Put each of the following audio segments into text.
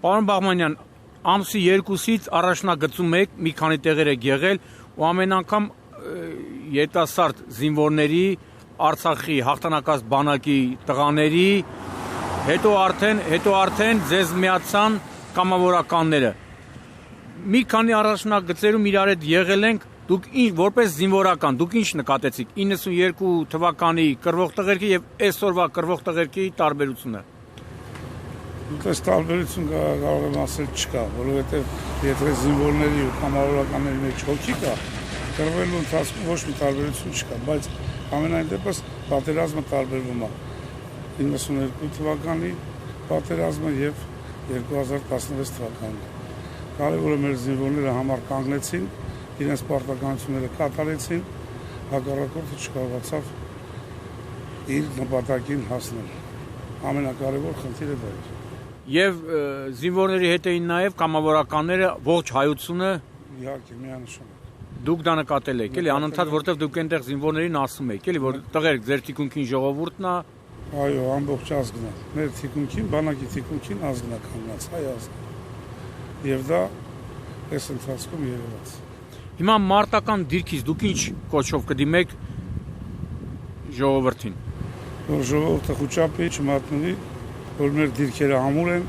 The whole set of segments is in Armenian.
Պարոն Բաղմանյան, ամսի 2-ից առաջնագծում եք, մի քանի տեղեր եք եղել ու ամեն անգամ երիտասարդ զինվորների, Արցախի հաղթանակած բանակի տղաների, հետո արդեն ձեզ միացան կամավորականները։ Մի քանի առաջնագծերում իրար հետ եղել ենք, դուք որպես զինվորական, դուք ինչ նկատեցիք 92 թվականի կռվող տղերքի եւ այսօրվա կռվող տղերքի տարբերությունը։ Այս տարբերություն կարող եմ ասել չկա, որովհետեւ եթե զինվորների ու կամավորականների մեջ հոգի կա, կռվելու ընթացքում ոչ մի տարբերություն չկա, բայց ամենայն դեպս պատերազմը տարբերվում է 92 թվականի պատերազմը եւ 2016 թվականի։ Կարևորը մեր զինվորները համար կանգնեցին, իրենց պարտականությունները կատարեցին, հակառակորդը չկարողացավ իր նպատակին հասնել։ Ամենակարևոր խնդիրը դա էր։ Եվ զինվորների հետ էին նաեւ կամավորականները ողջ հայությունը։ Իհարկե, միանշանակ։ Դուք դա նկատել եք, էլի, անընդհատ, որտեղ դուք այնտեղ զինվորներին ասում եք, էլի, որ տղերք ձեր թիկունքին ժողովուրդն է։ Այո, ամբողջ ազգն է։ Մեր թիկունքին, բանակի թիկունքին ազգն է կանգնած, հայ ազգը։ Եվ դա այս ընթացքում երևաց։ Հիմա մարտական դիրքից դուք ինչ կոչով կդիմեք ժողովրդին։ Որ ժողովուրդը խուճապի, չմատնվի, որ մեր դիրքերը ամուր են,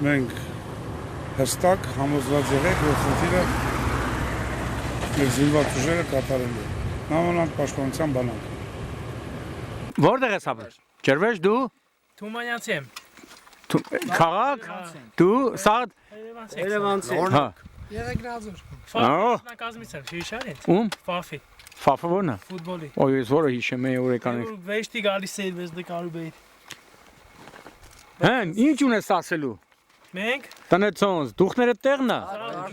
մենք հստակ համոզված եղեք, որ խնդիրը մեր զինված ուժերը կատարելու են։ Նամանակ պաշտպանության բանակը։ Որտեղ ես ապրել։ Ջերվեժ դու։ Թումանյանցի եմ։ Քաղաք։ Դու սաղ Երևանցի։ Հա։ Եղեգնազուր։ Ահա։ Կազմից եմ, հիշարի։ Ում։ Ֆաֆի։ Ֆաֆը ո՞րն է։ Ֆուտբոլի։ Օй, ես որը հիշեմ է օրեկաներ։ Վեշտի գալիս էր, մեզ դկարու բեյ։ Հեն, ինչ ունես ասելու։ Մենք Տնեցոնց, դուխները տեղն է։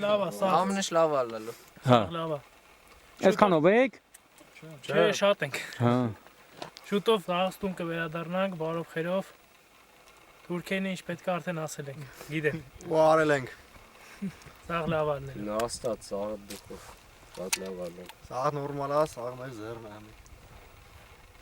լավա, սա։ Ամենից լավը ալալու։ Հա։ Լավա։ Այսքանով եք։ Չէ, շատ ենք։ Հա։ Շուտով Դաղստուն կվերադառնանք, բարով խերով։ Թուրքերն ինչ պետք է արդեն ասել ենք։ Գիտեմ։ Ու արել ենք։ Սաղ լավարներ։ Նաստած, սաղ դուքով։ Շատ լավարներ։ Սաղ նորմալ է, սաղ մեր ձեռն է։